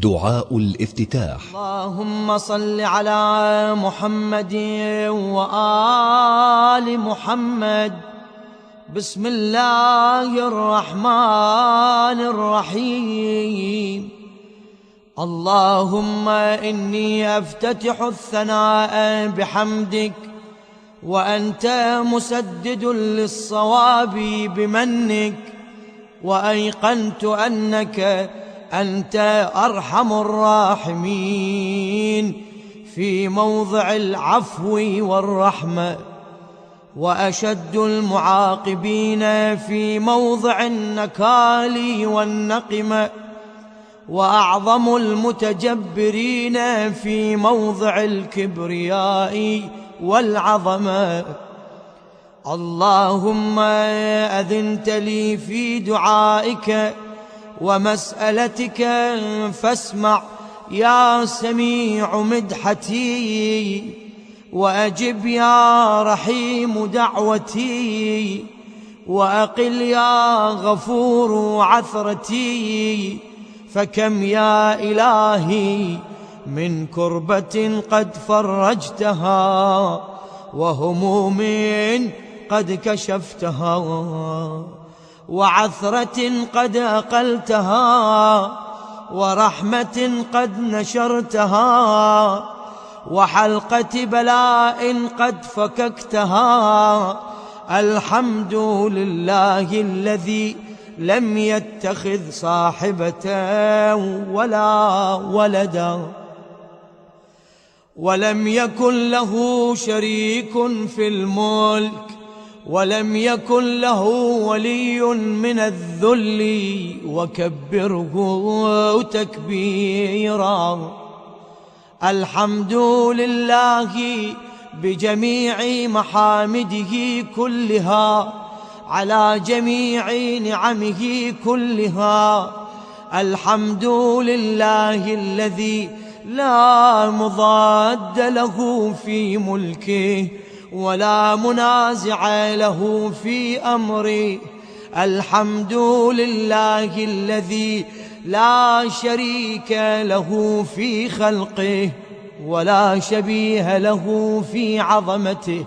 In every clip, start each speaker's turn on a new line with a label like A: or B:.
A: دعاء الافتتاح.
B: اللهم صل على محمد وآل محمد. بسم الله الرحمن الرحيم. اللهم إني أفتتح الثناء بحمدك، وأنت مسدد للصواب بمنك، وأيقنت أنك أنت أرحم الراحمين في موضع العفو والرحمة، وأشد المعاقبين في موضع النكال والنقمة، وأعظم المتجبرين في موضع الكبرياء والعظمة. اللهم أذنت لي في دعائك ومسألتك فاسمع يا سميع مدحتي، وأجب يا رحيم دعوتي، وأقل يا غفور عثرتي. فكم يا إلهي من كربة قد فرجتها، وهموم قد كشفتها، وعثرة قد أقلتها، ورحمة قد نشرتها، وحلقة بلاء قد فككتها. الحمد لله الذي لم يتخذ صاحبة ولا ولدا، ولم يكن له شريك في الملك، ولم يكن له ولي من الذل، وكبره تكبيرا. الحمد لله بجميع محامده كلها، على جميع نعمه كلها. الحمد لله الذي لا مضاد له في ملكه، ولا منازع له في أمره. الحمد لله الذي لا شريك له في خلقه، ولا شبيه له في عظمته.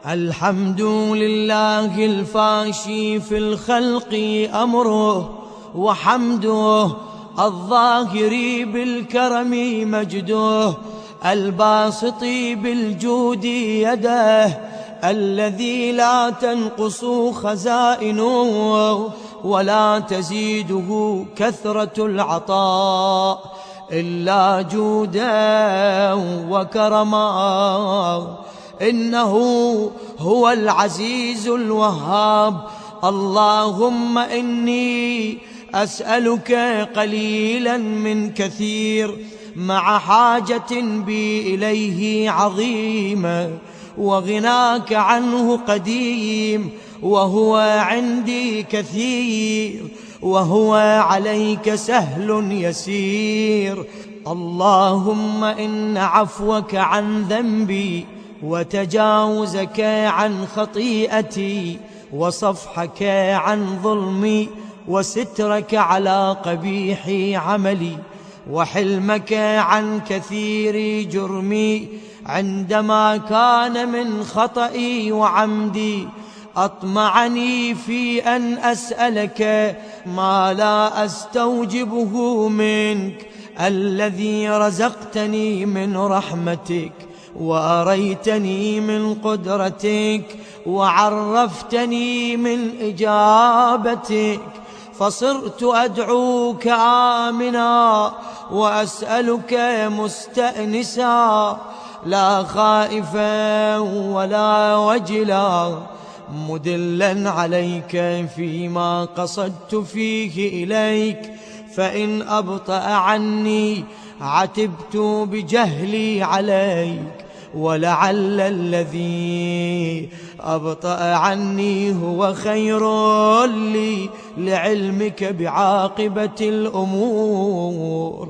B: الحمد لله الفاشي في الخلق أمره وحمده، الظاهر بالكرم مجده، الباسط بالجود يده، الذي لا تنقص خزائنه ولا تزيده كثرة العطاء إلا جودا وكرما. إنه هو العزيز الوهاب. اللهم إني أسألك قليلا من كثير، مع حاجة بي إليه عظيمة، وغناك عنه قديم، وهو عندي كثير، وهو عليك سهل يسير. اللهم إن عفوك عن ذنبي، وتجاوزك عن خطيئتي، وصفحك عن ظلمي، وسترك على قبيح عملي، وحلمك عن كثير جرمي، عندما كان من خطئي وعمدي أطمعني في أن أسألك ما لا أستوجبه منك، الذي رزقتني من رحمتك، وأريتني من قدرتك، وعرفتني من إجابتك، فصرت أدعوك آمنا، وأسألك مستأنسا، لا خائفا ولا وجلا، مدلا عليك فيما قصدت فيه إليك. فإن أبطأ عني عتبت بجهلي عليك، ولعل الذي أبطأ عني هو خير لي لعلمك بعاقبة الأمور.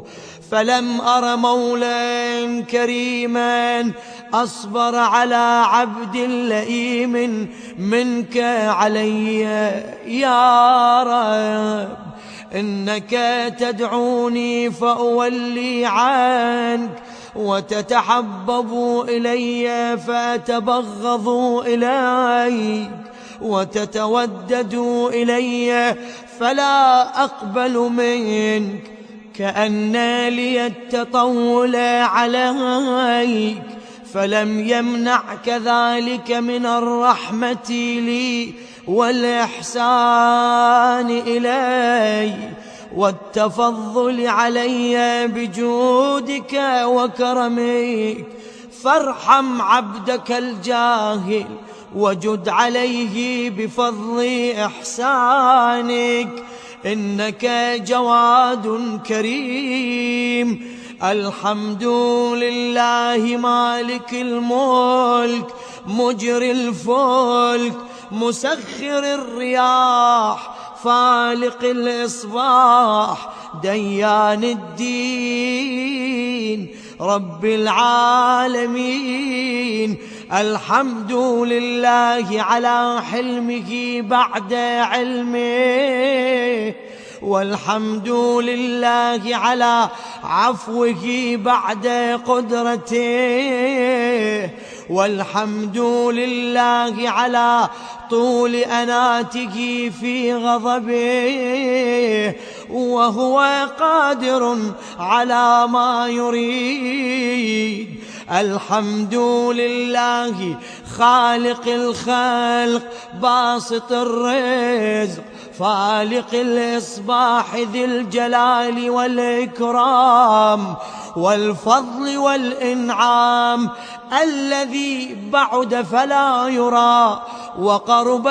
B: فلم أر مولا كريما أصبر على عبد لئيم منك علي يا رب. إنك تدعوني فأولي عنك، وتتحبب إلي فأتبغض إليك، وتتودد إلي فلا أقبل منك، كأن لي التطول عليك، فلم يمنعك ذلك من الرحمة لي والإحسان إلي والتفضل علي بجودك وكرمك، فارحم عبدك الجاهل وجد عليه بفضل إحسانك، إنك جواد كريم. الحمد لله مالك الملك مجري الفلك مسخر الرياح فالق الإصباح ديان الدين رب العالمين. الحمد لله على حلمه بعد علمه، والحمد لله على عفوه بعد قدرته، والحمد لله على طول أناته في غضبه، وهو قادر على ما يريد. الحمد لله خالق الخلق باسط الرزق فالق الإصباح ذي الجلال والإكرام والفضل والإنعام، الذي بعد فلا يرى وقرب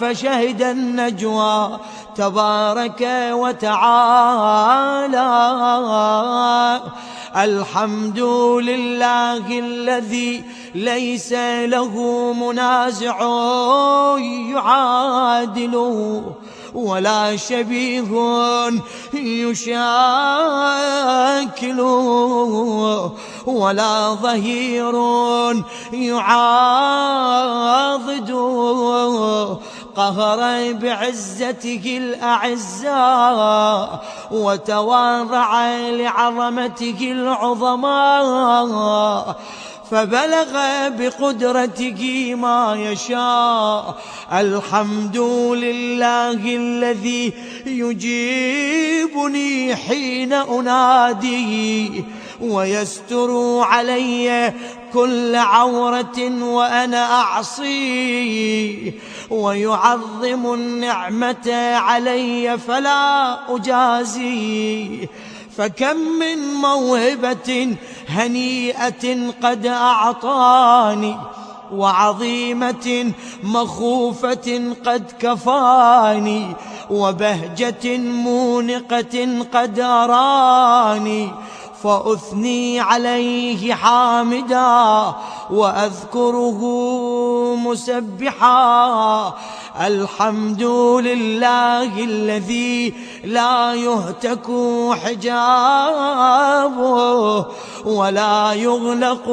B: فشهد النجوى تبارك وتعالى. الحمد لله الذي ليس له منازع يعادله ولا شبيه يشاكله ولا ظهير يعاضده، قهر بعزته الأعزاء وتواضع لعظمته العظماء، فبلغ بقدرته ما يشاء. الحمد لله الذي يجيبني حين أنادي ويستر علي كل عورة وأنا أعصي، ويعظم النعمة علي فلا أجازي. فكم من موهبة هنيئة قد أعطاني، وعظيمة مخوفة قد كفاني، وبهجة مونقة قد أراني، فأثني عليه حامدا وأذكره مسبحا. الحمد لله الذي لا يهتك حجابه ولا يغلق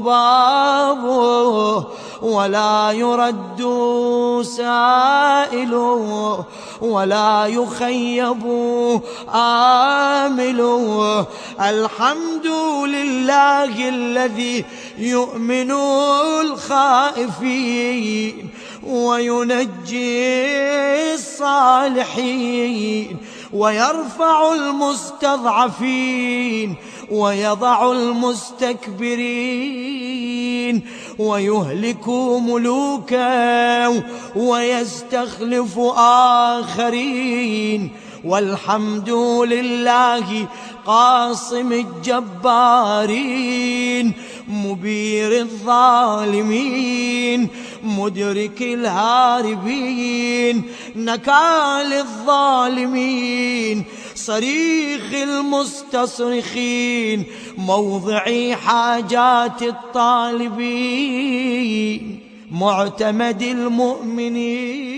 B: بابه ولا يرد سائله ولا يخيب آمله. الحمد لله الذي يؤمن الخائفين وينجي الصالحين ويرفع المستضعفين ويضع المستكبرين ويهلك ملوكا ويستخلف آخرين. والحمد لله قاصم الجبارين مبير الظالمين مدرك الهاربين نكال الظالمين صريخ المستصرخين موضع حاجات الطالبين معتمد المؤمنين.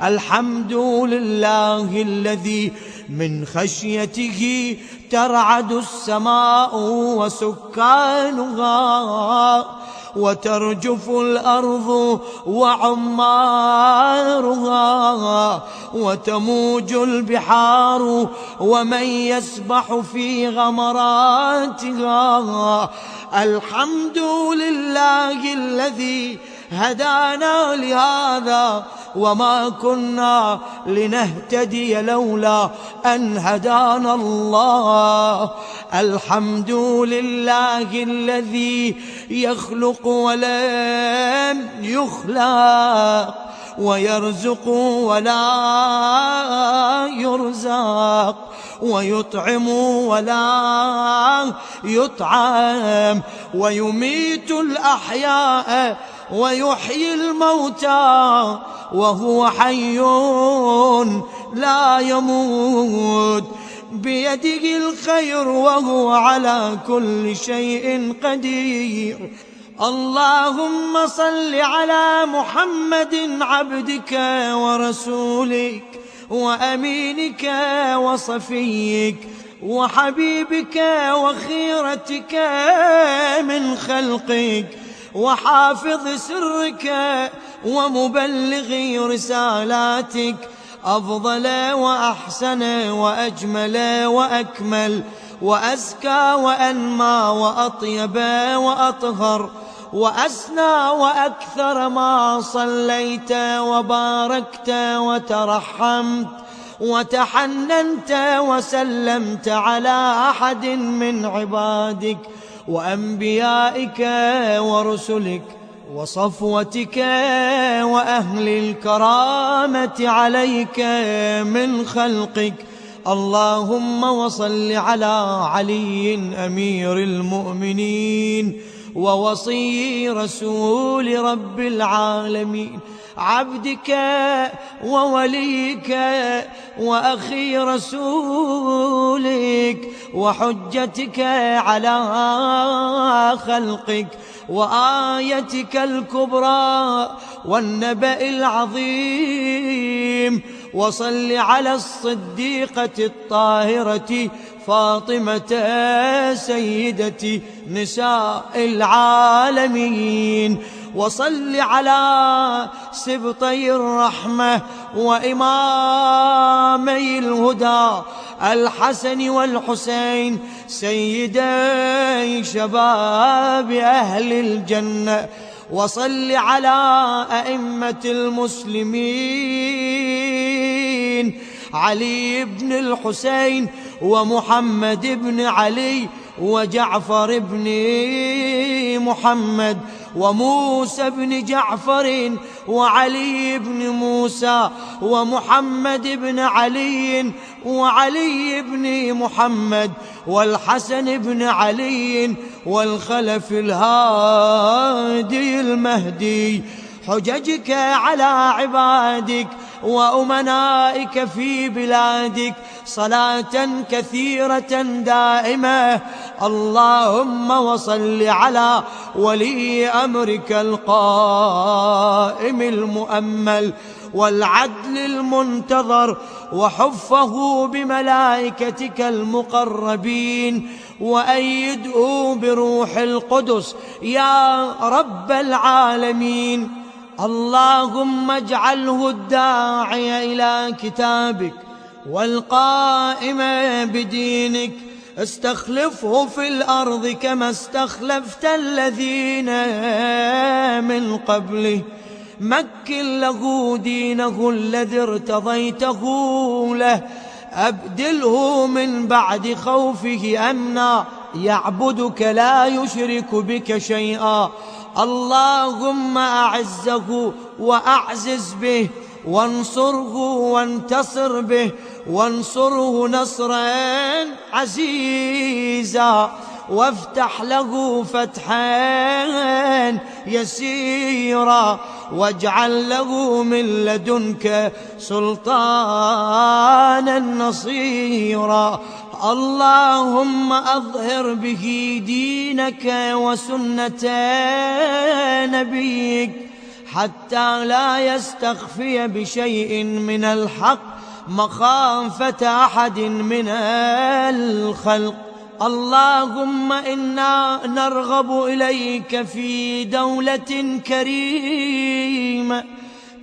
B: الحمد لله الذي من خشيته ترعد السماء وسكانها وترجف الأرض وعمارها، وتموج البحار ومن يسبح في غمراتها. الحمد لله الذي هدانا لهذا وما كنا لنهتدي لولا أن هدانا الله. الحمد لله الذي يخلق ولم يخلق، ويرزق ولا يرزق، ويطعم ولا يطعم، ويميت الأحياء ويحيي الموتى وهو حي لا يموت، بيده الخير وهو على كل شيء قدير. اللهم صل على محمد عبدك ورسولك وأمينك وصفيك وحبيبك وخيرتك من خلقك، وحافظ سرك ومبلغ رسالاتك، أفضل وأحسن وأجمل وأكمل وأزكى وأنمى وأطيب وأطهر وأسنى وأكثر ما صليت وباركت وترحمت وتحننت وسلمت على أحد من عبادك وأنبيائك ورسلك وصفوتك وأهل الكرامة عليك من خلقك. اللهم وصل على علي أمير المؤمنين ووصي رسول رب العالمين، عبدك ووليك وأخي رسولك وحجتك على خلقك وآيتك الكبرى والنبأ العظيم. وصل على الصديقة الطاهرة فاطمة سيدة نساء العالمين. وصل على سبطي الرحمة وإمامي الهدى الحسن والحسين سيدي شباب أهل الجنة. وصل على أئمة المسلمين علي بن الحسين ومحمد بن علي وجعفر بن محمد وموسى بن جعفر وعلي بن موسى ومحمد بن علي وعلي بن محمد والحسن بن علي والخلف الهادي المهدي. حججك على عبادك وأمنائك في بلادك صلاة كثيرة دائمة. اللهم وصل على ولي أمرك القائم المؤمل والعدل المنتظر وحفه بملائكتك المقربين وأيده بروح القدس يا رب العالمين. اللهم اجعله الداعي إلى كتابك والقائم بدينك، استخلفه في الأرض كما استخلفت الذين من قبله، مكن له دينه الذي ارتضيته له، أبدله من بعد خوفه أمنا يعبدك لا يشرك بك شيئا. اللهم أعزه وأعزز به، وانصره وانتصر به، وانصره نصرا عزيزا، وافتح له فتحا يسيرا، واجعل له من لدنك سلطانا نصيرا. اللهم أظهر به دينك وسنة نبيك حتى لا يستخفي بشيء من الحق مخافة أحد من الخلق. اللهم إنا نرغب إليك في دولة كريمة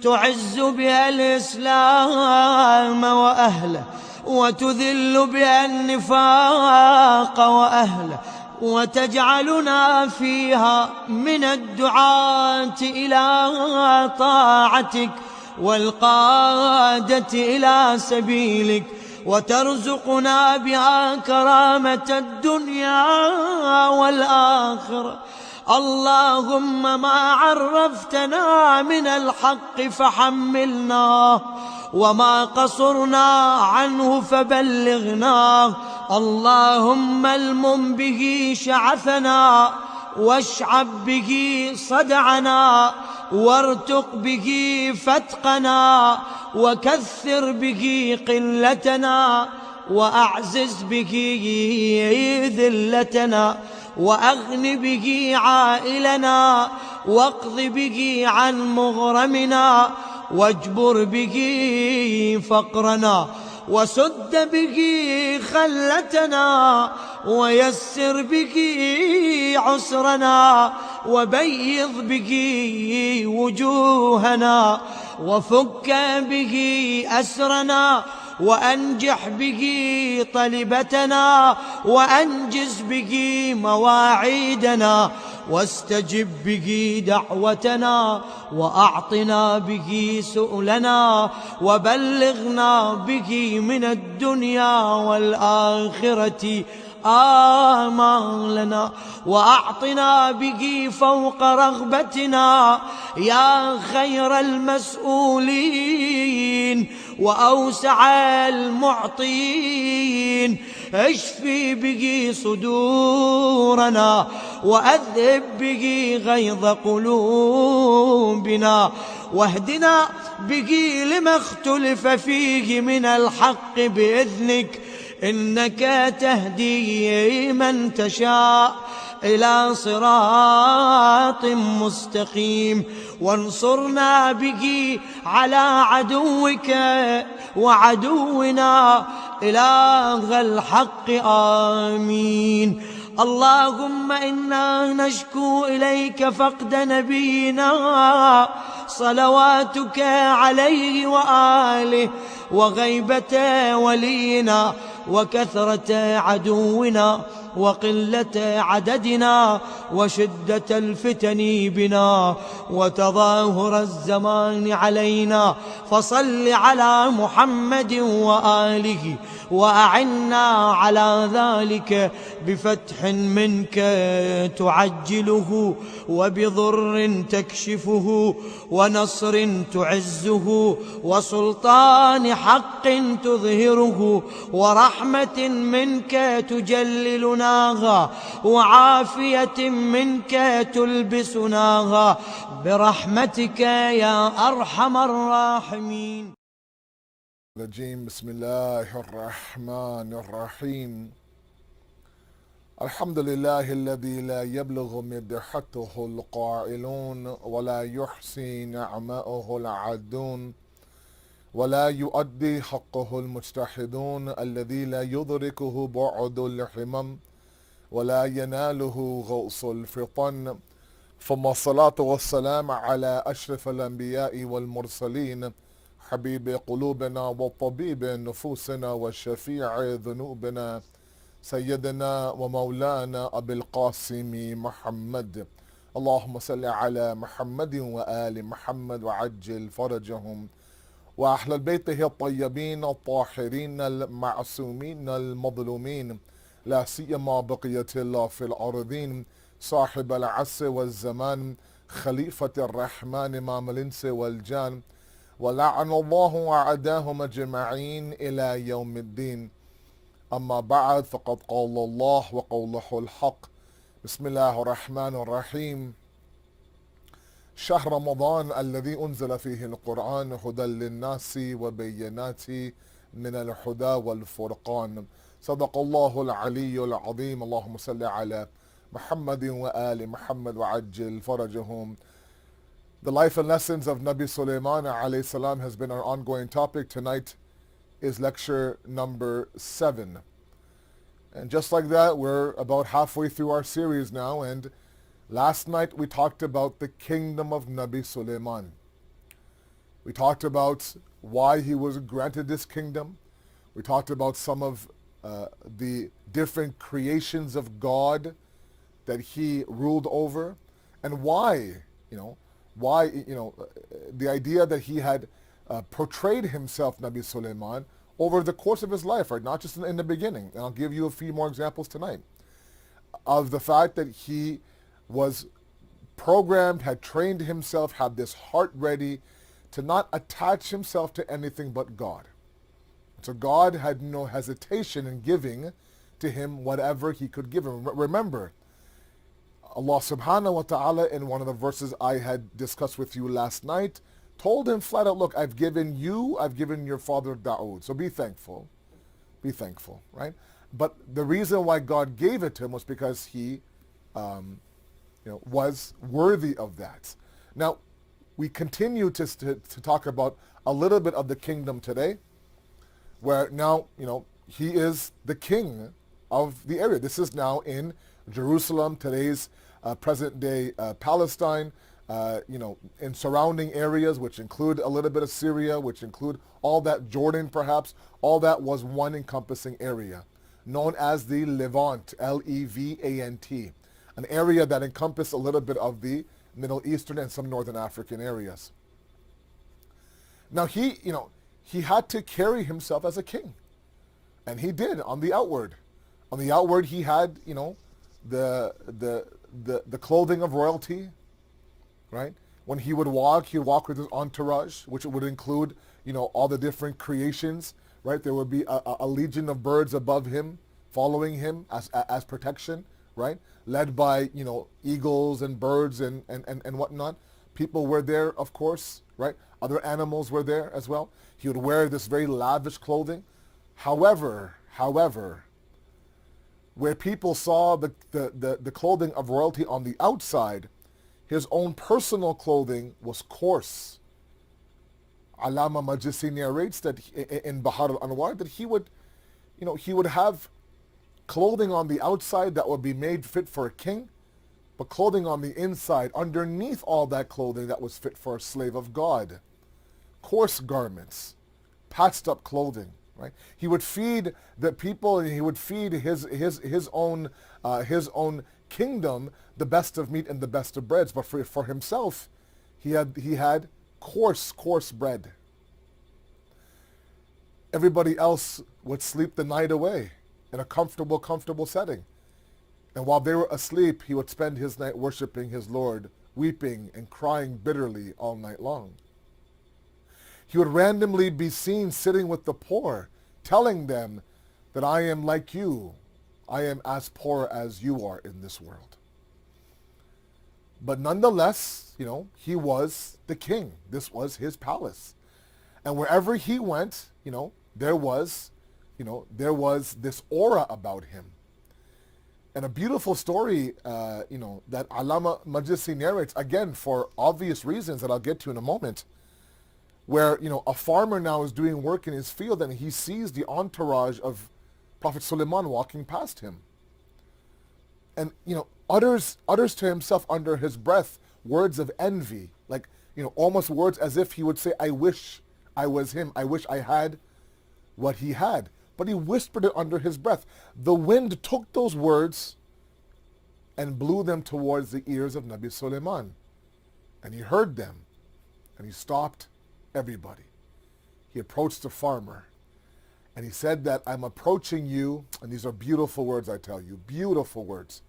B: تعز بها الإسلام وأهله، وتذل بها النفاق وأهله، وتجعلنا فيها من الدعاة إلى طاعتك والقادة إلى سبيلك، وترزقنا بها كرامة الدنيا والآخرة. اللهم ما عرفتنا من الحق فحملناه، وما قصرنا عنه فبلغناه. اللهم المم به شعثنا، واشعب به صدعنا، وارتق به فتقنا، وكثر به قلتنا، وأعزز به ذلتنا، وأغن به عائلنا، واقض به عن مغرمنا، واجبر به فقرنا، وسد به خلتنا، ويسر به عسرنا، وبيض به وجوهنا، وفك به أسرنا، وأنجح به طلبتنا، وأنجز به مواعيدنا، واستجب به دعوتنا، وأعطنا به سؤلنا، وبلغنا به من الدنيا والآخرة آمالنا، وأعطنا به فوق رغبتنا يا خير المسؤولين وأوسع المعطين. اشفي به صدورنا، وأذهب به غيظ قلوبنا، واهدنا به لما اختلف فيه من الحق بإذنك، إنك تهدي من تشاء إلى صراط مستقيم. وانصرنا به على عدوك وعدونا إله الحق آمين. اللهم إنا نشكو إليك فقد نبينا صلواتك عليه وآله، وغيبة ولينا، وكثرة عدونا، وقلة عددنا، وشدة الفتن بنا، وتظاهر الزمان علينا. فصل على محمد وآله، وأعنا على ذلك بفتح منك تعجله، وبضر تكشفه، ونصر تعزه، وسلطان حق تظهره، ورحمة منك تجللناها، وعافية منك تلبسناها، برحمتك يا أرحم الراحمين.
A: بسم الله الرحمن الرحيم. الحمد لله الذي لا يبلغ مدحته القائلون، ولا يحصي نعماءه العادون، ولا يؤدي حقه المجتهدون، الذي لا يدركه بعد الحمم ولا يناله غوص الفطن. ثم الصلاة والسلام على أشرف الأنبياء والمرسلين، حبيب قلوبنا وطبيب نفوسنا وشفيع ذنوبنا، سيدنا ومولانا أبي القاسم محمد. اللهم صل على محمد وآل محمد وعجل فرجهم، وأهل بيته الطيبين الطاهرين المعصومين المظلومين، لا سيما بقية الله في الأرضين، صاحب العصر والزمان، خليفة الرحمن إمام الإنس والجان، ولعن الله أعداهم أجمعين إلى يوم الدين. أما بعد، فقد قال الله وقوله الحق. بسم الله الرحمن الرحيم. شهر رمضان الذي أنزل فيه القرآن هدى للناس وبينات من الهدى والفرقان. صدق الله العلي العظيم. اللهم صل على محمد وآل محمد وعجل فرجهم. The life and lessons of Nabi Sulayman alayhi salam has been our ongoing topic. Tonight is lecture number 7. And just like that, we're about halfway through our series now, and last night we talked about the kingdom of Nabi Sulayman. We talked about why he was granted this kingdom. We talked about some of the different creations of God that he ruled over, and why, the idea that he had portrayed himself, Nabi Sulayman, over the course of his life, right? Not just in the beginning. And I'll give you a few more examples tonight of the fact that he was programmed, had trained himself, had this heart ready to not attach himself to anything but God. So God had no hesitation in giving to him whatever he could give him. Remember, Allah subhanahu wa ta'ala, in one of the verses I had discussed with you last night, told him flat out, look, I've given your father Dawood, so be thankful, right? But the reason why God gave it to him was because he was worthy of that. Now, we continue to talk about a little bit of the kingdom today, where now, he is the king of the area. This is now in Jerusalem, today's present-day Palestine, in surrounding areas, which include a little bit of Syria, which include all that, Jordan perhaps, all that was one encompassing area, known as the Levant, Levant, an area that encompassed a little bit of the Middle Eastern and some Northern African areas. Now he had to carry himself as a king, and he did on the outward. On the outward, he had, the clothing of royalty, right? When he would walk with his entourage, which would include, all the different creations, right? There would be a legion of birds above him, following him as protection, right? Led by, eagles and birds and whatnot. People were there, of course, right? Other animals were there as well. He would wear this very lavish clothing. However, where people saw the clothing of royalty on the outside, his own personal clothing was coarse. Allama Majlisi narrates that in Bahar al-Anwar that he would have clothing on the outside that would be made fit for a king, but clothing on the inside, underneath all that clothing, that was fit for a slave of God. Coarse garments, patched up clothing, right? He would feed the people, and he would feed his own kingdom the best of meat and the best of breads, but for himself, he had coarse bread. Everybody else would sleep the night away in a comfortable setting. And while they were asleep, he would spend his night worshiping his Lord, weeping and crying bitterly all night long. He would randomly be seen sitting with the poor, telling them that I am like you. I am as poor as you are in this world. But nonetheless, he was the king. This was his palace. And wherever he went, there was this aura about him. And a beautiful story, that Allama Majlisi narrates, again, for obvious reasons that I'll get to in a moment, where, a farmer now is doing work in his field and he sees the entourage of Prophet Sulayman walking past him. And, utters to himself under his breath words of envy, like, almost words as if he would say, I wish I was him. I wish I had what he had. But he whispered it under his breath. The wind took those words and blew them towards the ears of Nabi Sulayman. And he heard them, and he stopped everybody. He approached the farmer, and he said that I'm approaching you, and these are beautiful words, I tell you, beautiful words.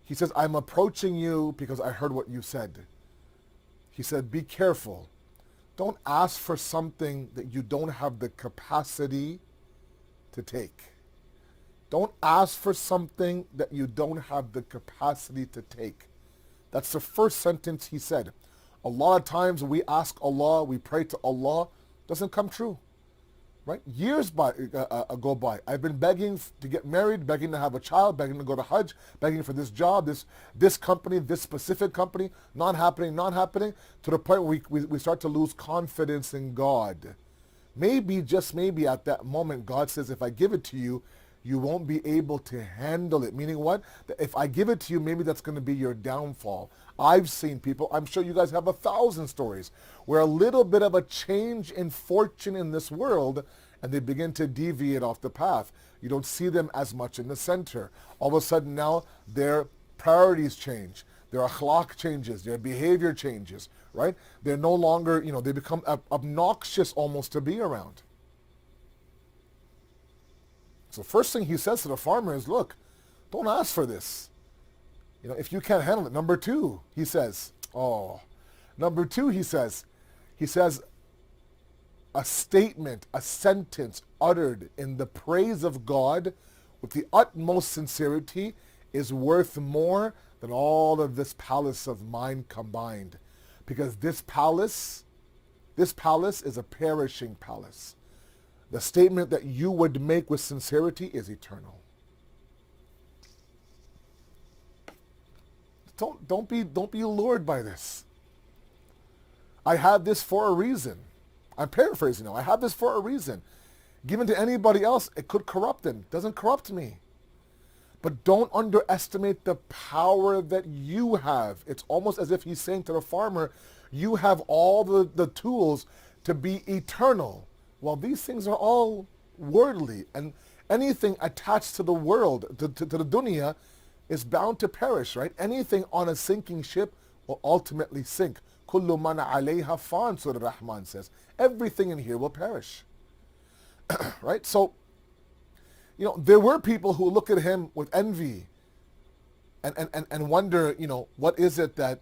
A: He says, I'm approaching you because I heard what you said. He said, be careful. Don't ask for something that you don't have the capacity to take. Don't ask for something that you don't have the capacity to take. That's the first sentence he said. A lot of times we ask Allah, we pray to Allah, doesn't come true. Right? Years go by. I've been begging to get married, begging to have a child, begging to go to Hajj, begging for this job, this company, this specific company, not happening, to the point where we start to lose confidence in God. Maybe, just maybe at that moment, God says, if I give it to you, you won't be able to handle it. Meaning what? That if I give it to you, maybe that's going to be your downfall. I've seen people, I'm sure you guys have 1,000 stories, where a little bit of a change in fortune in this world, and they begin to deviate off the path. You don't see them as much in the center. All of a sudden now, their priorities change. Their akhlaq changes. Their behavior changes, right? They're no longer, they become obnoxious almost to be around. So first thing he says to the farmer is, look, don't ask for this. If you can't handle it. Number two, he says, a statement, a sentence uttered in the praise of God with the utmost sincerity is worth more than all of this palace of mine combined. Because this palace is a perishing palace. The statement that you would make with sincerity is eternal. Don't be lured by this. I have this for a reason. I'm paraphrasing now. I have this for a reason. Given to anybody else, it could corrupt them. It doesn't corrupt me. But don't underestimate the power that you have. It's almost as if he's saying to the farmer, you have all the tools to be eternal. Well, these things are all worldly, and anything attached to the world, to the dunya, is bound to perish, right? Anything on a sinking ship will ultimately sink. Kullu man alayha fan, Surah Rahman says. Everything in here will perish. Right? So, there were people who look at him with envy and wonder, what is it that,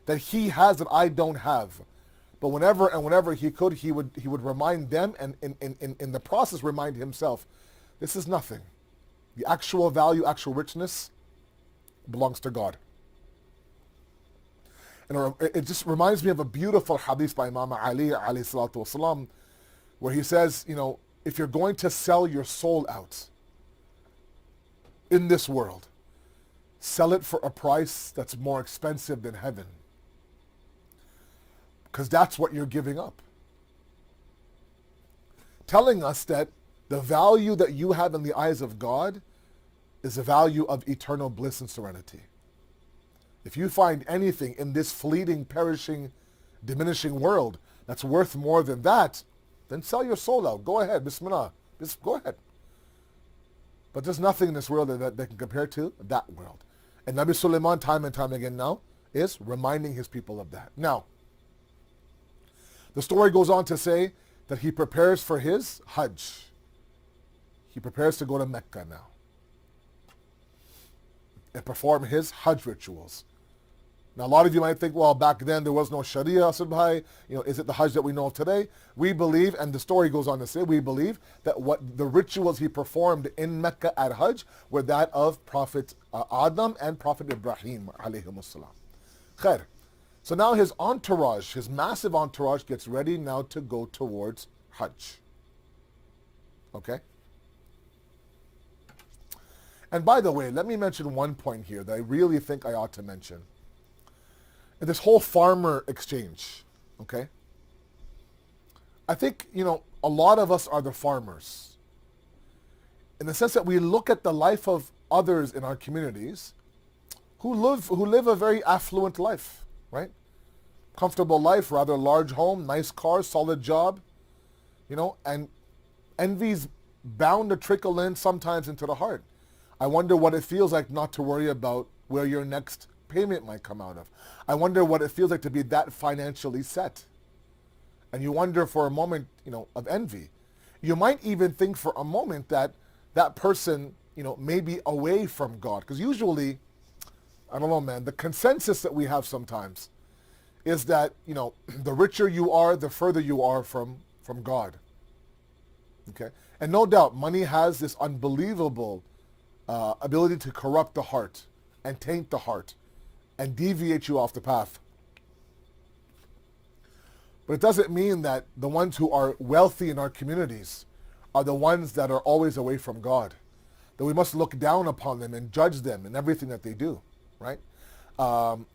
A: that he has that I don't have. But whenever he could, he would remind them, and in the process remind himself, this is nothing. The actual value, actual richness belongs to God. And it just reminds me of a beautiful hadith by Imam Ali alayhi salatu wasalam, where he says, if you're going to sell your soul out in this world, sell it for a price that's more expensive than heaven. Because that's what you're giving up. Telling us that the value that you have in the eyes of God is the value of eternal bliss and serenity. If you find anything in this fleeting, perishing, diminishing world that's worth more than that, then sell your soul out. Go ahead, bismillah. Go ahead. But there's nothing in this world that can compare to that world. And Nabi Sulayman, time and time again now, is reminding his people of that. Now, the story goes on to say that he prepares for his Hajj. He prepares to go to Mecca now and perform his Hajj rituals. Now, a lot of you might think, well, back then there was no Sharia, Asad bhai. Is it the Hajj that we know of today? We believe, and the story goes on to say, we believe that what the rituals he performed in Mecca at Hajj were that of Prophet Adam and Prophet Ibrahim, alayhimus salam. Khair. So now his entourage, his massive entourage, gets ready now to go towards Hajj. Okay? And by the way, let me mention one point here that I really think I ought to mention. In this whole farmer exchange, okay? I think, a lot of us are the farmers. In the sense that we look at the life of others in our communities who live a very affluent life, right? Comfortable life, rather large home, nice car, solid job, and envy's bound to trickle in sometimes into the heart. I wonder what it feels like not to worry about where your next payment might come out of. I wonder what it feels like to be that financially set. And you wonder for a moment, of envy. You might even think for a moment that that person, may be away from God. Because usually, I don't know, man, the consensus that we have sometimes is that, the richer you are, the further you are from God. Okay? And no doubt, money has this unbelievable ability to corrupt the heart and taint the heart and deviate you off the path. But it doesn't mean that the ones who are wealthy in our communities are the ones that are always away from God. That we must look down upon them and judge them in everything that they do, right?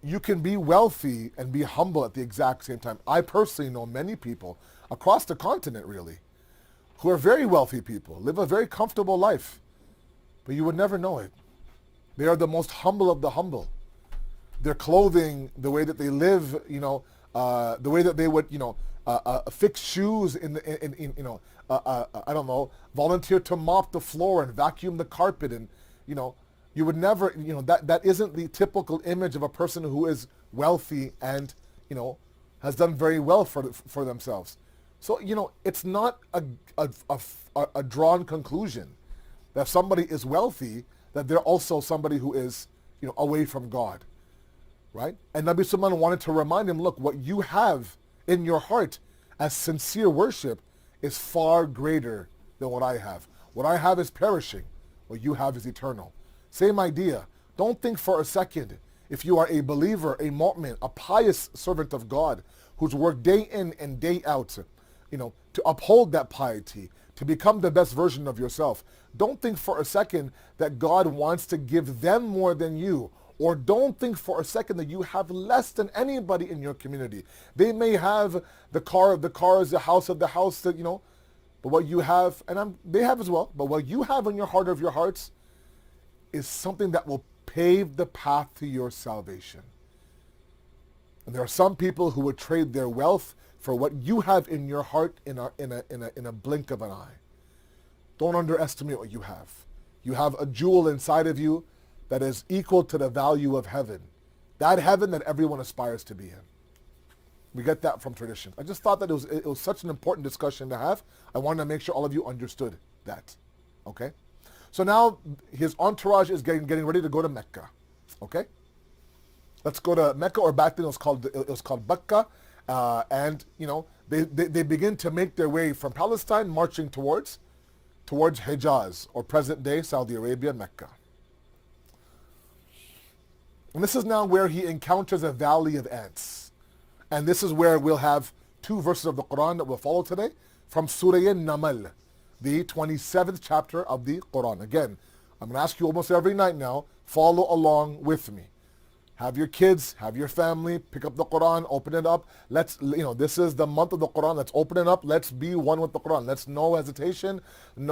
A: You can be wealthy and be humble at the exact same time. I personally know many people across the continent, really, who are very wealthy people, live a very comfortable life, but you would never know it. They are the most humble of the humble. Their clothing, the way that they live, the way that they would, fix shoes I don't know, volunteer to mop the floor and vacuum the carpet, and you would never, that isn't the typical image of a person who is wealthy and has done very well for themselves. So it's not a drawn conclusion that if somebody is wealthy, that they're also somebody who is away from God, right? And Nabi Sulaiman wanted to remind him, look, what you have in your heart as sincere worship is far greater than what I have. What I have is perishing. What you have is eternal. Same idea. Don't think for a second, if you are a believer, a mu'min, a pious servant of God, who's worked day in and day out, to uphold that piety, to become the best version of yourself. Don't think for a second that God wants to give them more than you. Or don't think for a second that you have less than anybody in your community. They may have the car of the cars, the house of the house, but what you have, and they have as well, but what you have in your heart of your hearts is something that will pave the path to your salvation. And there are some people who would trade their wealth for what you have in your heart in a blink of an eye. Don't underestimate what you have. You have a jewel inside of you that is equal to the value of heaven. That heaven that everyone aspires to be in. We get that from tradition. I just thought that it was such an important discussion to have. I wanted to make sure all of you understood that. Okay? So now his entourage is getting ready to go to Mecca. Okay? Let's go to Mecca, or back then it was called Bakka. And they begin to make their way from Palestine, marching towards Hijaz, or present day Saudi Arabia, Mecca. And this is now where he encounters a valley of ants. And this is where we'll have two verses of the Quran that we'll follow today from Surah Namal, the 27th chapter of the Quran. Again, I'm going to ask you almost every night now, follow along with me. Have your kids, have your family, pick up the Quran, open it up. This is the month of the Quran. Let's open it up. Let's be one with the Quran. Let's no hesitation. We're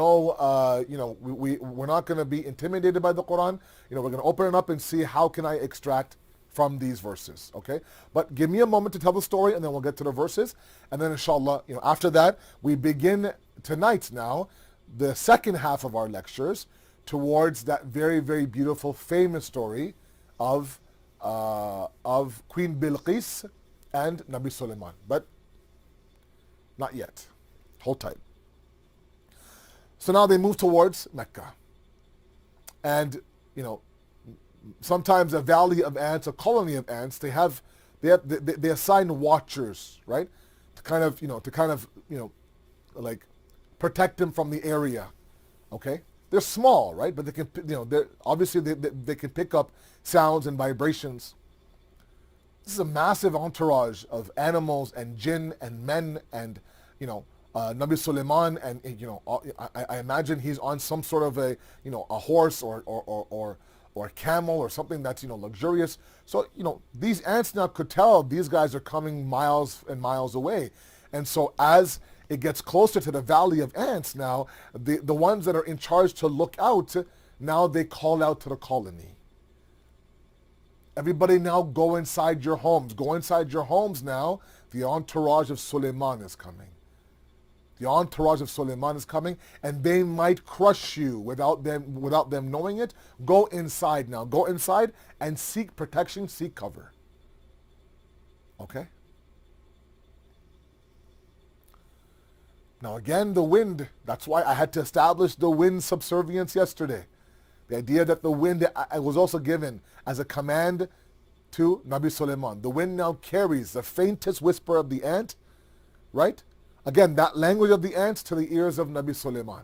A: not going to be intimidated by the Quran. We're going to open it up and see how can I extract from these verses, okay? But give me a moment to tell the story, and then we'll get to the verses. And then inshallah, after that, we begin tonight now, the second half of our lectures, towards that very, very beautiful, famous story of Queen Bilqis and Nabi Sulayman. But not yet. Hold tight. So now they move towards Mecca. And, sometimes a valley of ants, a colony of ants, they assign watchers, right? To kind of like protect them from the area. Okay? They're small, right? But they can, they can pick up sounds and vibrations. This is a massive entourage of animals and jinn and men and, Nabi Sulayman, and, I imagine he's on some sort of a horse or a camel or something that's, luxurious. So, these ants now could tell these guys are coming miles and miles away. And so as it gets closer to the valley of ants now, the ones that are in charge to look out, now they call out to the colony. Everybody now go inside your homes. Go inside your homes now. The entourage of Sulayman is coming. The entourage of Sulayman is coming, and they might crush you without them knowing it. Go inside now. Go inside and seek protection, seek cover. Okay? Now again, the wind. That's why I had to establish the wind subservience yesterday. The idea that the wind I was also given as a command to Nabi Sulayman. The wind now carries the faintest whisper of the ant, right? Again, that language of the ants to the ears of Nabi Sulayman.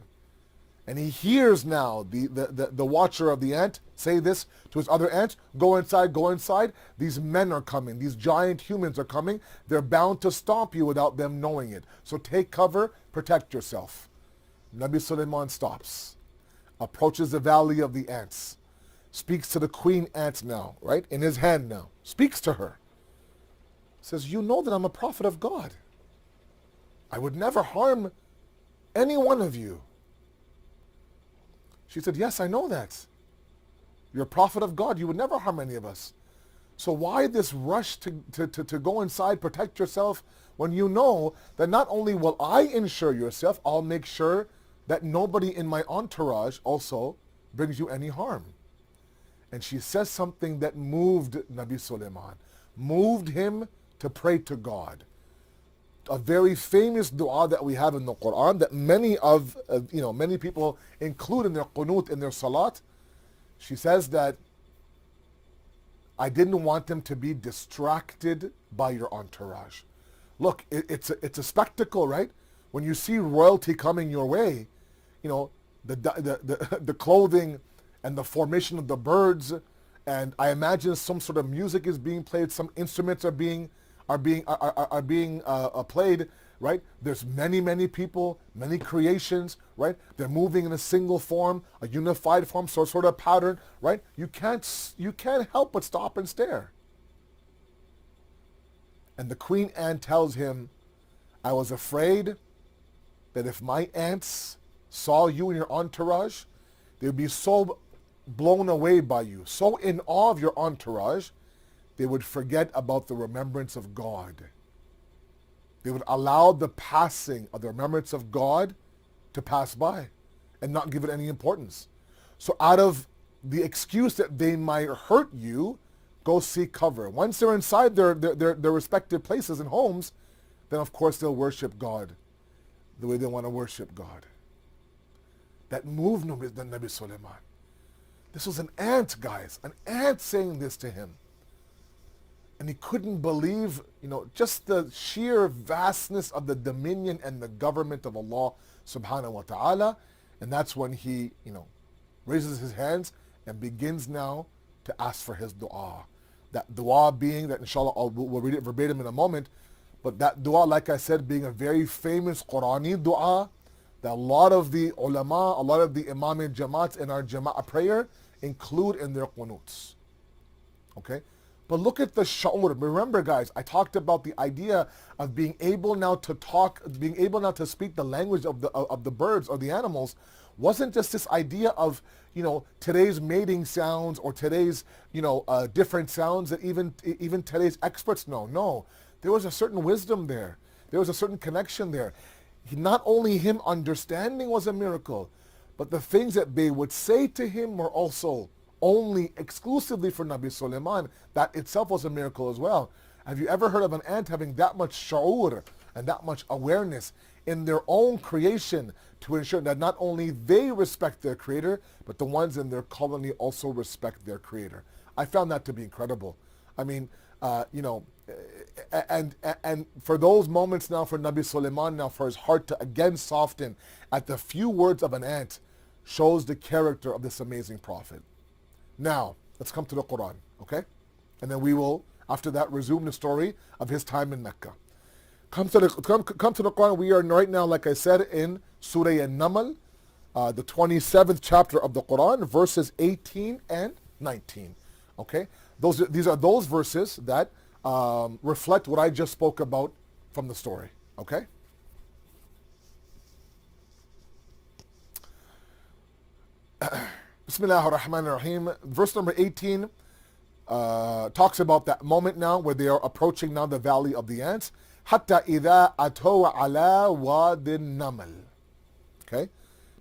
A: And he hears now the watcher of the ant say this to his other ant, go inside, go inside. These men are coming. These giant humans are coming. They're bound to stomp you without them knowing it. So take cover, protect yourself. Nabi Sulayman stops, approaches the valley of the ants, speaks to the queen ant now, right? In his hand now. Speaks to her. Says, you know that I'm a prophet of God. I would never harm Any one of you. She said, yes, I know that. You're a prophet of God. You would never harm any of us. So why this rush to go inside, protect yourself, when you know that not only will I ensure yourself, I'll make sure that nobody in my entourage also brings you any harm. And she says something that moved Nabi Sulayman, moved him to pray to God. A very famous dua that we have in the Quran that many people include in their qunut, in their salat. She says that I didn't want them to be distracted by your entourage. Look, it's a spectacle, right? When you see royalty coming your way, the clothing and the formation of the birds, and I imagine some sort of music is being played, some instruments are being played, right? There's many people, many creations, right? They're moving in a single form, a unified form, sort of pattern, right? You can't help but stop and stare. And the queen ant tells him, I was afraid that if my ants saw you and your entourage, they would be so blown away by you, so in awe of your entourage, they would forget about the remembrance of God. They would allow the passing of the remembrance of God to pass by and not give it any importance. So out of the excuse that they might hurt you, go seek cover. Once they're inside their respective places and homes, then of course they'll worship God the way they want to worship God. That moved Nabi Sulayman. This was an ant, guys, an ant saying this to him. And he couldn't believe, just the sheer vastness of the dominion and the government of Allah subhanahu wa ta'ala. And that's when he, raises his hands and begins now to ask for his dua. That dua being that, inshallah, we'll read it verbatim in a moment. But that dua, like I said, being a very famous Quranic dua that a lot of the ulama, a lot of the imam and jamaats in our jama'ah prayer include in their qunuts. Okay? But look at the sha'ur. Remember, guys, I talked about the idea of being able now to talk, being able now to speak the language of the birds or the animals. Wasn't just this idea of, today's mating sounds or today's, different sounds that even today's experts know. No, there was a certain wisdom there. There was a certain connection there. Not only him understanding was a miracle, but the things that they would say to him were also only exclusively for Nabi Sulayman. That itself was a miracle as well. Have you ever heard of an ant having that much sha'ur and that much awareness in their own creation to ensure that not only they respect their creator, but the ones in their colony also respect their creator? I found that to be incredible. I mean, and for those moments now for Nabi Sulayman, now for his heart to again soften at the few words of an ant, shows the character of this amazing prophet. Now, let's come to the Quran, okay? And then we will, after that, resume the story of his time in Mecca. Come to the Quran. We are right now, like I said, in Surah An-Naml, the 27th chapter of the Quran, verses 18 and 19, okay? These are those verses that reflect what I just spoke about from the story, okay? Bismillah ar-Rahman ar-Rahim. Verse number 18 talks about that moment now where they are approaching now the valley of the ants. Hatta idha ataw ala wadi namal. Okay?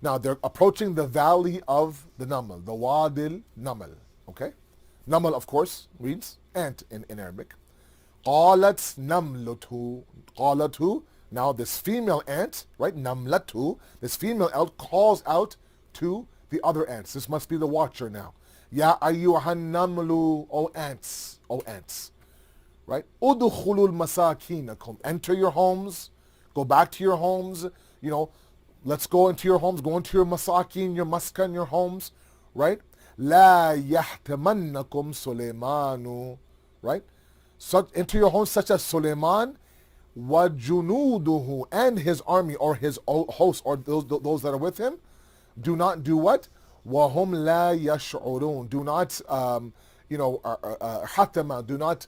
A: Now they're approaching the valley of the Namal, the Wadi Namal. Okay? Namal, of course, reads ant in Arabic. قالت نملته. قالته. Now this female ant, right? Namlatu. This female ant calls out to the other ants. This must be the watcher now. Ya ayyuhan namlu, O ants, O ants. Right? Udkhulul masakinakum. Enter your homes. Go back to your homes. Let's go into your homes. Go into your masakin, your maskan, your homes. Right? La yahtamannakum Sulaymanu. Right? So, enter your homes such as Sulayman wa junuduhu, and his army or his host or those that are with him. Do not do what? وَهُمْ لَا يَشْعُرُونَ. Do not, hatama, do not,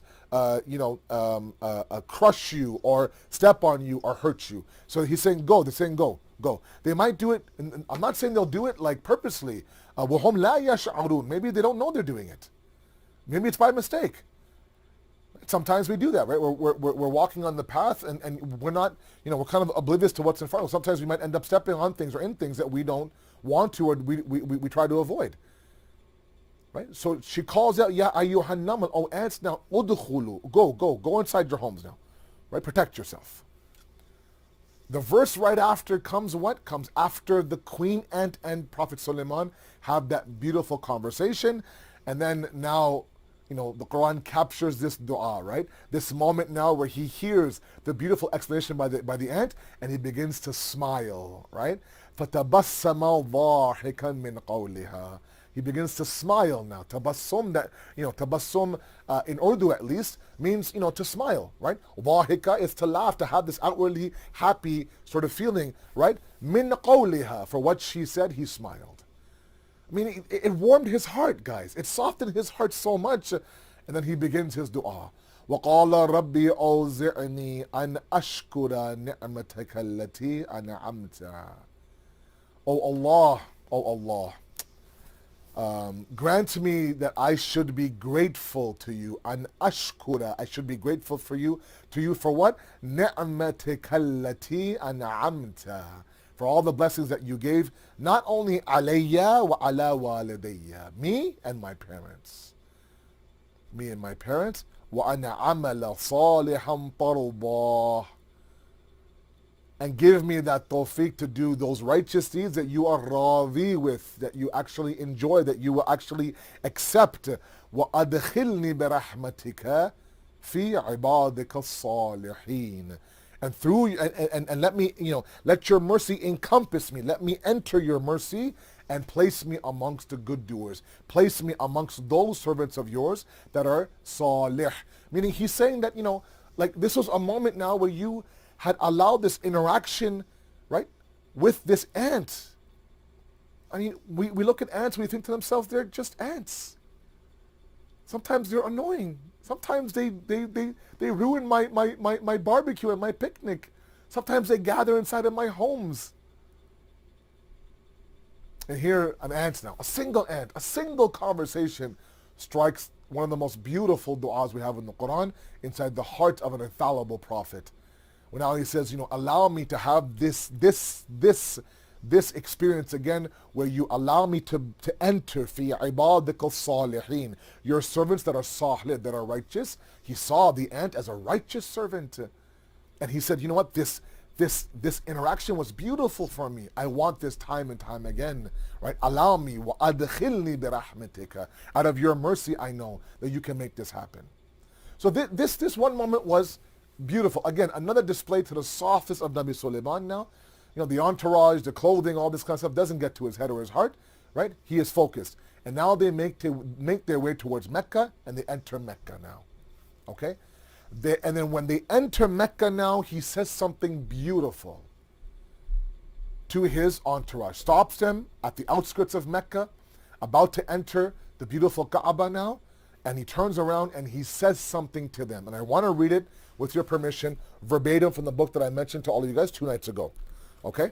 A: crush you or step on you or hurt you. So he's saying go. They're saying go. go. They might do it, and I'm not saying they'll do it like purposely. وَهُمْ لَا يَشْعُرُونَ. Maybe they don't know they're doing it. Maybe it's by mistake. Sometimes we do that, right? We're walking on the path and we're not, we're kind of oblivious to what's in front of us. Sometimes we might end up stepping on things or in things that we don't want to, or we try to avoid. Right? So she calls out, Ya ayyuhan namal, oh ants, now, udkhulu, go inside your homes now. Right? Protect yourself. The verse right after comes what? Comes after the queen ant and Prophet Sulayman have that beautiful conversation. And then now, the Quran captures this dua, right? This moment now where he hears the beautiful explanation by the ant and he begins to smile, right? فَتَبَسَّمَ ضَاحِكًا مِنْ قَوْلِهَا. He begins to smile now. Tabassum, that, tabassum in Urdu at least means, to smile, right? Dhahika is to laugh, to have this outwardly happy sort of feeling, right? Min qawliha, for what she said, he smiled. I mean, it warmed his heart, guys. It softened his heart so much. And then he begins his dua. وَقَالَ رَبِّي أَوْزِعْنِي أَنْ أَشْكُرَ نِعْمَتَكَ الَّتِي أَنْعَمْتَ. Oh Allah, grant me that I should be grateful to you. An ashkura, I should be grateful for you. To you for what? Ni'matika allati an'amta. For all the blessings that you gave, not only alayya wa ala walidayya, me and my parents. Wa ana amala salihan tardah. And give me that tawfiq to do those righteous deeds that you are radhi with, that you actually enjoy, that you will actually accept. وَأَدْخِلْنِي بِرَحْمَتِكَ فِي عِبَادِكَ الصَّالِحِينَ. And through, and let me, let your mercy encompass me. Let me enter your mercy and place me amongst the good doers. Place me amongst those servants of yours that are salih. Meaning he's saying that, like this was a moment now where you had allowed this interaction, right, with this ant. I mean, we look at ants, we think to themselves, they're just ants. Sometimes they're annoying. Sometimes they ruin my barbecue and my picnic. Sometimes they gather inside of my homes. And here an ant now, a single conversation strikes one of the most beautiful du'as we have in the Quran inside the heart of an infallible prophet. When now he says, allow me to have this experience again, where you allow me to enter fi ibadika salihin, your servants that are salih, that are righteous. He saw the ant as a righteous servant, and he said, you know what, this interaction was beautiful for me. I want this time and time again, right? Allow me, wa adkhilni bi rahmatika. Out of your mercy, I know that you can make this happen. So this one moment was beautiful. Again, another display to the softness of Nabi Sulayman now. The entourage, the clothing, all this kind of stuff doesn't get to his head or his heart, right? He is focused. And now they make their way towards Mecca, and they enter Mecca now. Okay? And then when they enter Mecca now, he says something beautiful to his entourage. Stops them at the outskirts of Mecca, about to enter the beautiful Kaaba now, and he turns around and he says something to them. And I want to read it, with your permission, verbatim from the book that I mentioned to all of you guys 2 nights ago. Okay?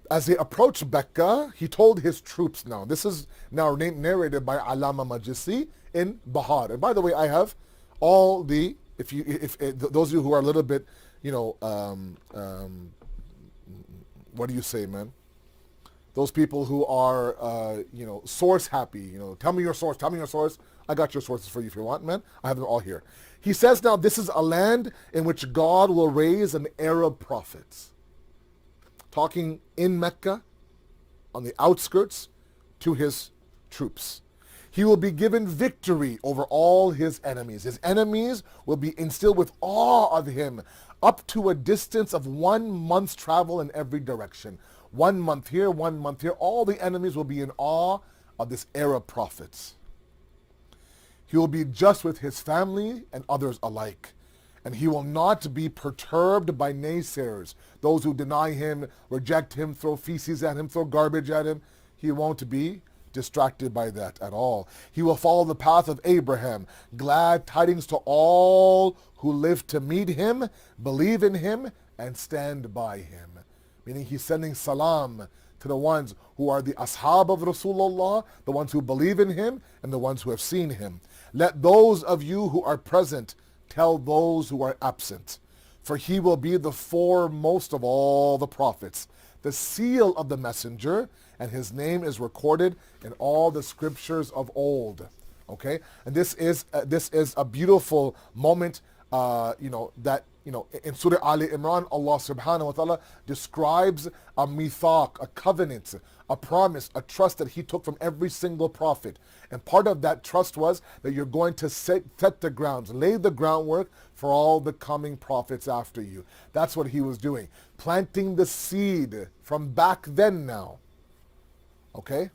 A: As they approached Mecca, he told his troops now. This is now narrated by Alama Majlisi in Bahar. And by the way, I have all the, if those of you who are a little bit, what do you say, man? Those people who are, source happy, tell me your source. I got your sources for you if you want, man. I have them all here. He says now, this is a land in which God will raise an Arab prophet. Talking in Mecca, on the outskirts, to his troops. He will be given victory over all his enemies. His enemies will be instilled with awe of him, up to a distance of 1 month's travel in every direction. 1 month here, 1 month here. All the enemies will be in awe of this Arab prophet. He will be just with his family and others alike. And he will not be perturbed by naysayers, those who deny him, reject him, throw feces at him, throw garbage at him. He won't be distracted by that at all. He will follow the path of Abraham. Glad tidings to all who live to meet him, believe in him, and stand by him. Meaning he's sending salam to the ones who are the ashab of Rasulullah, the ones who believe in him, and the ones who have seen him. Let those of you who are present tell those who are absent, for he will be the foremost of all the prophets, the seal of the messenger, and his name is recorded in all the scriptures of old. Okay, and this is a beautiful moment. That in Surah Ali Imran, Allah subhanahu wa ta'ala describes a mithaq, a covenant, a promise, a trust that he took from every single prophet. And part of that trust was that you're going to set the grounds, lay the groundwork for all the coming prophets after you. That's what he was doing. Planting the seed from back then now. Okay?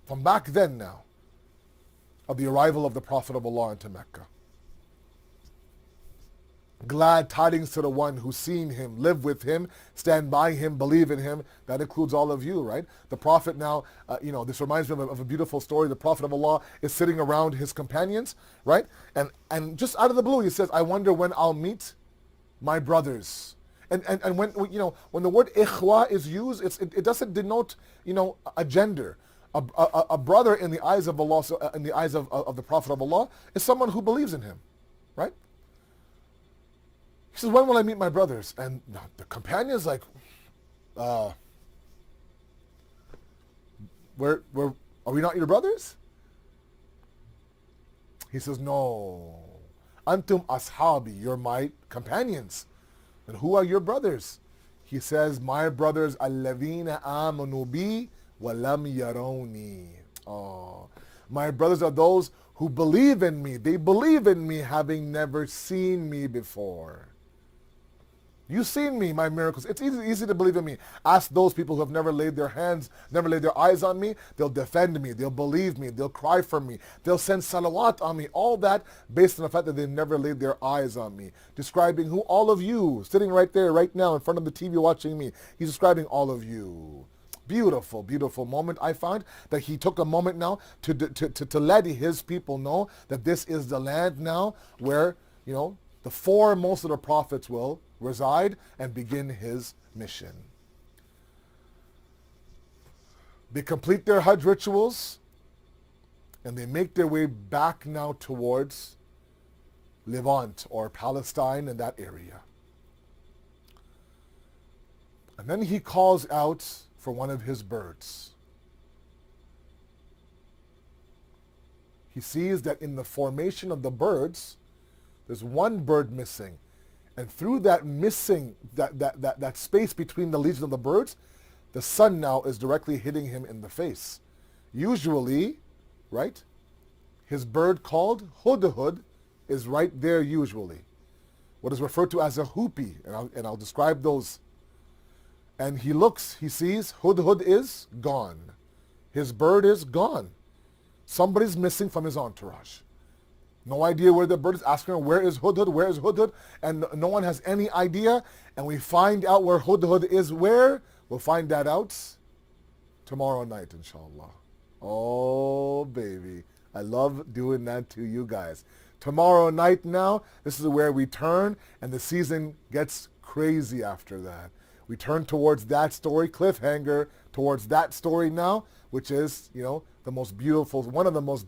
A: From back then now. Of the arrival of the Prophet of Allah into Mecca. Glad tidings to the one who's seen him, live with him, stand by him, believe in him. That includes all of you, right? The Prophet now, this reminds me of a beautiful story. The Prophet of Allah is sitting around his companions, right? And just out of the blue, he says, I wonder when I'll meet my brothers. And when the word ikhwa is used, it doesn't denote, a gender. A brother in the eyes of Allah, in the eyes of the Prophet of Allah, is someone who believes in him, right? He says, when will I meet my brothers? And the companion's like, are we not your brothers? He says, no. Antum ashabi, you're my companions. And who are your brothers? He says, my brothers, alladhina amanu bi wa lam yarawni. Oh, my brothers are those who believe in me. They believe in me having never seen me before. You've seen me, my miracles. It's easy to believe in me. Ask those people who have never laid their hands, never laid their eyes on me. They'll defend me. They'll believe me. They'll cry for me. They'll send salawat on me. All that based on the fact that they've never laid their eyes on me. Describing who all of you, sitting right there, right now, in front of the TV watching me. He's describing all of you. Beautiful, beautiful moment. I found that he took a moment now to let his people know that this is the land now where, the foremost of the prophets will reside and begin his mission. They complete their Hajj rituals and they make their way back now towards Levant or Palestine and that area. And then he calls out for one of his birds. He sees that in the formation of the birds, there's one bird missing. And through that missing, that space between the legion of the birds, the sun now is directly hitting him in the face. Usually, right, his bird called Hudhud is right there usually. What is referred to as a hoopy, and I'll describe those. And he looks, he sees Hudhud is gone. His bird is gone. Somebody's missing from his entourage. No idea where the bird is. Asking her, where is Hudhud? Where is Hudhud? And no one has any idea. And we find out where Hudhud is where. We'll find that out tomorrow night, inshallah. Oh, baby. I love doing that to you guys. Tomorrow night now, this is where we turn, and the season gets crazy after that. We turn towards that story, cliffhanger, towards that story now, which is, the most beautiful, one of the most beautiful